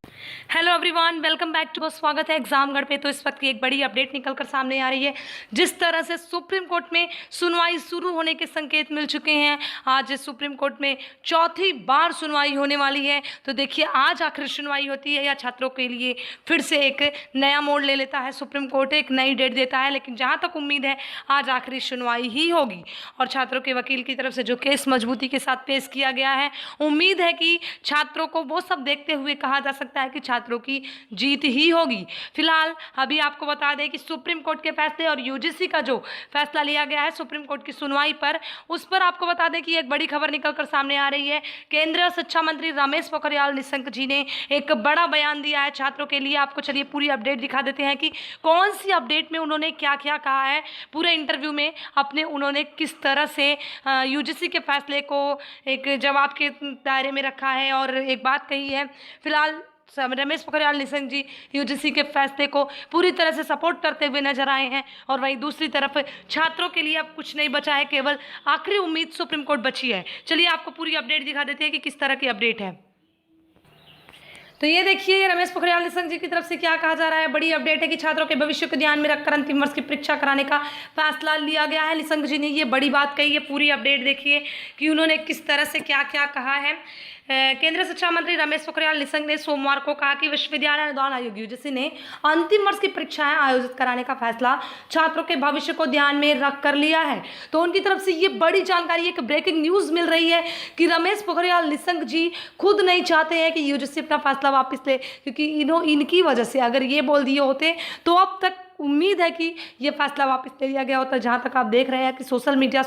Hello everyone, welcome back to. स्वागत है एग्जामगढ़ पे। तो इस वक्त की एक बड़ी अपडेट निकल कर सामने आ रही है। जिस तरह से सुप्रीम कोर्ट में सुनवाई शुरू होने के संकेत मिल चुके हैं, आज सुप्रीम कोर्ट में चौथी बार सुनवाई होने वाली है। तो देखिए, आज आखिर सुनवाई होती है या छात्रों के लिए फिर से एक नया मोड़ ले लेता है सुप्रीम कोर्ट, एक नई डेट देता है। लेकिन जहाँ तक उम्मीद है, आज आखिरी सुनवाई ही होगी और छात्रों के वकील की तरफ से जो केस मजबूती के साथ पेश किया गया है, उम्मीद है कि छात्रों को वो सब देखते हुए कहा जा सकता है कि छात्रों की जीत ही होगी। फिलहाल अभी आपको बता दें कि सुप्रीम कोर्ट के फैसले और यूजीसी का जो फैसला लिया गया है सुप्रीम कोर्ट की सुनवाई पर, उस पर आपको बता दें कि एक बड़ी खबर निकलकर सामने आ रही है। केंद्रीय शिक्षा मंत्री रमेश पोखरियाल निशंक जी ने एक बड़ा बयान दिया है छात्रों के लिए। आपको चलिए पूरी अपडेट दिखा देते हैं कि कौन सी अपडेट में उन्होंने क्या क्या कहा है। पूरे इंटरव्यू में अपने उन्होंने किस तरह से यूजीसी के फैसले को एक जवाब के दायरे में रखा है और एक बात कही है। फिलहाल रमेश पोखरियाल निशंक जी यूजीसी के फैसले को पूरी तरह से सपोर्ट करते हुए नजर आए हैं और वहीं दूसरी तरफ छात्रों के लिए अब कुछ नहीं बचा है, केवल आखिरी उम्मीद सुप्रीम कोर्ट बची है। चलिए आपको पूरी अपडेट दिखा देते हैं कि किस तरह की अपडेट है। तो ये देखिए, रमेश पोखरियाल निशंक जी की तरफ से क्या कहा जा रहा है। बड़ी अपडेट है कि छात्रों के भविष्य को ध्यान में रखकर अंतिम वर्ष की परीक्षा कराने का फैसला लिया गया है। निशंक जी ने ये बड़ी बात कही है। पूरी अपडेट देखिए कि उन्होंने किस तरह से क्या क्या कहा है। केंद्रीय शिक्षा मंत्री रमेश पोखरियाल निशंक ने सोमवार को कहा कि विश्वविद्यालय अनुदान आयोग यूजीसी ने अंतिम वर्ष की परीक्षाएं आयोजित कराने का फैसला छात्रों के भविष्य को ध्यान में रख कर लिया है। तो उनकी तरफ से ये बड़ी जानकारी, एक ब्रेकिंग न्यूज मिल रही है कि रमेश पोखरियाल निशंक जी खुद नहीं चाहते हैं कि यूजीसी अपना फैसला वापस ले, क्योंकि इनकी वजह से अगर ये बोल दिए होते तो अब तक उम्मीद है कि ये फैसला वापस ले लिया गया होता। जहाँ तक आप देख रहे हैं कि सोशल मीडिया,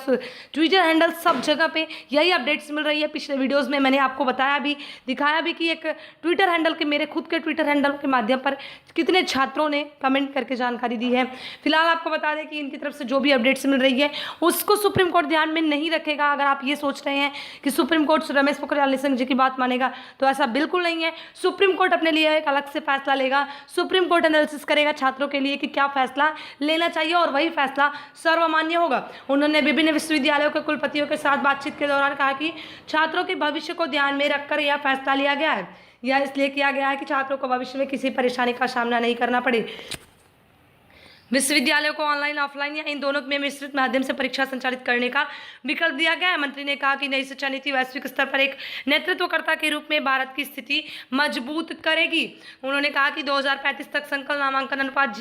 ट्विटर हैंडल, सब जगह पे यही अपडेट्स मिल रही है। पिछले वीडियोस में मैंने आपको बताया भी, दिखाया भी कि एक ट्विटर हैंडल के, मेरे खुद के ट्विटर हैंडल के माध्यम पर कितने छात्रों ने कमेंट करके जानकारी दी है। फिलहाल आपको बता दें कि इनकी तरफ से जो भी अपडेट्स मिल रही है उसको सुप्रीम कोर्ट ध्यान में नहीं रखेगा। अगर आप ये सोच रहे हैं कि सुप्रीम कोर्ट रमेश पोखरियाल निशंक जी की बात मानेगा, तो ऐसा बिल्कुल नहीं है। सुप्रीम कोर्ट अपने लिए एक अलग से फैसला लेगा। सुप्रीम कोर्ट एनालिसिस करेगा छात्रों के लिए कि क्या फैसला लेना चाहिए और वही फैसला सर्वमान्य होगा। उन्होंने विभिन्न विश्वविद्यालयों के कुलपतियों के साथ बातचीत के दौरान कहा कि छात्रों के भविष्य को ध्यान में रखकर यह फैसला लिया गया है। यह इसलिए किया गया है कि छात्रों को भविष्य में किसी परेशानी का सामना नहीं करना पड़े। विश्वविद्यालयों को ऑनलाइन, ऑफलाइन या इन दोनों में मिश्रित माध्यम से परीक्षा संचालित करने का विकल्प दिया गया है। मंत्री ने कहा कि नई शिक्षा नीति वैश्विक स्तर पर एक नेतृत्वकर्ता के रूप में भारत की स्थिति मजबूत करेगी। उन्होंने कहा कि 2035 तक संकल्प नामांकन अनुपात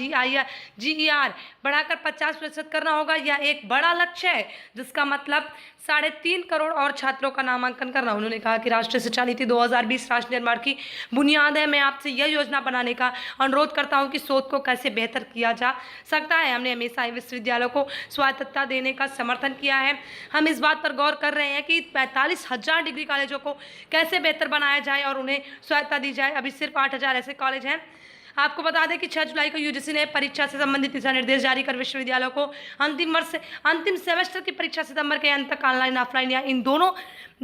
GER बढ़ाकर 50% करना होगा। यह एक बड़ा लक्ष्य है, जिसका मतलब 3.5 करोड़ और छात्रों का नामांकन करना। उन्होंने कहा कि राष्ट्रीय शिक्षा नीति 2020 राष्ट्र निर्माण की बुनियाद है। मैं आपसे यह योजना बनाने का अनुरोध करता हूं कि शोध को कैसे बेहतर किया जा सकता है। हमने हमेशा विश्वविद्यालयों को स्वायत्तता देने का समर्थन किया है। हम इस बात पर गौर कर रहे हैं कि 45,000 डिग्री कॉलेजों को कैसे बेहतर बनाया जाए और उन्हें स्वायत्तता दी जाए। अभी सिर्फ 8,000 ऐसे कॉलेज हैं। आपको बता दें कि 6 जुलाई को यूजीसी ने परीक्षा से संबंधित दिशा निर्देश जारी कर विश्वविद्यालयों को अंतिम सेमेस्टर की परीक्षा सितंबर के अंत तक ऑनलाइन, ऑफलाइन या इन दोनों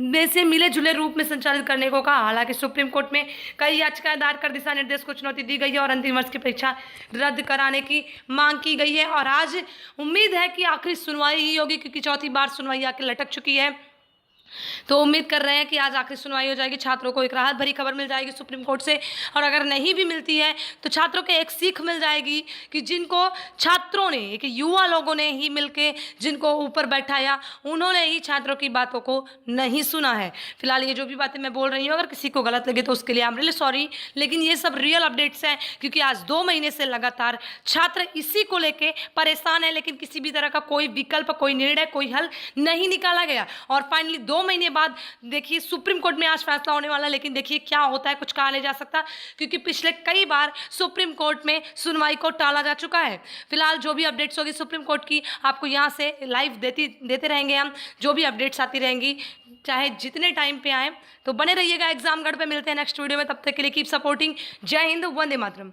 में से मिले जुले रूप में संचालित करने को कहा। हालांकि सुप्रीम कोर्ट में कई याचिकाएं दायर कर दिशा निर्देश को चुनौती दी गई है और अंतिम वर्ष की परीक्षा रद्द कराने की मांग की गई है। और आज उम्मीद है कि आखिरी सुनवाई ही होगी, क्योंकि चौथी बार सुनवाई आके लटक चुकी है। तो उम्मीद कर रहे हैं कि आज आखिरी सुनवाई हो जाएगी, छात्रों को एक राहत भरी खबर मिल जाएगी सुप्रीम कोर्ट से। और अगर नहीं भी मिलती है तो छात्रों को एक सीख मिल जाएगी कि जिनको छात्रों ने, एक युवा लोगों ने ही मिलके जिनको ऊपर बैठाया, उन्होंने ही छात्रों की बातों को नहीं सुना है। फिलहाल ये जो भी बातें मैं बोल रही हूँ, अगर किसी को गलत लगे तो उसके लिए आई एम रियली सॉरी, लेकिन ये सब रियल अपडेट्स हैं। क्योंकि आज 2 महीने से लगातार छात्र इसी को लेके परेशान है, लेकिन किसी भी तरह का कोई विकल्प, कोई निर्णय, कोई हल नहीं निकाला गया। और फाइनली 2 महीने बाद देखिए सुप्रीम कोर्ट में आज फैसला होने वाला है। लेकिन देखिए क्या होता है, कुछ कहा नहीं जा सकता, क्योंकि पिछले कई बार सुप्रीम कोर्ट में सुनवाई को टाला जा चुका है। फिलहाल जो भी अपडेट्स होगी सुप्रीम कोर्ट की, आपको यहां से लाइव देते रहेंगे हम। जो भी अपडेट्स आती रहेंगी, चाहे जितने टाइम पे आए, तो बने रहिएगा एग्जामगढ़ पे। मिलते हैं नेक्स्ट वीडियो में, तब तक के लिए कीप सपोर्टिंग। जय हिंद, वंदे मातरम।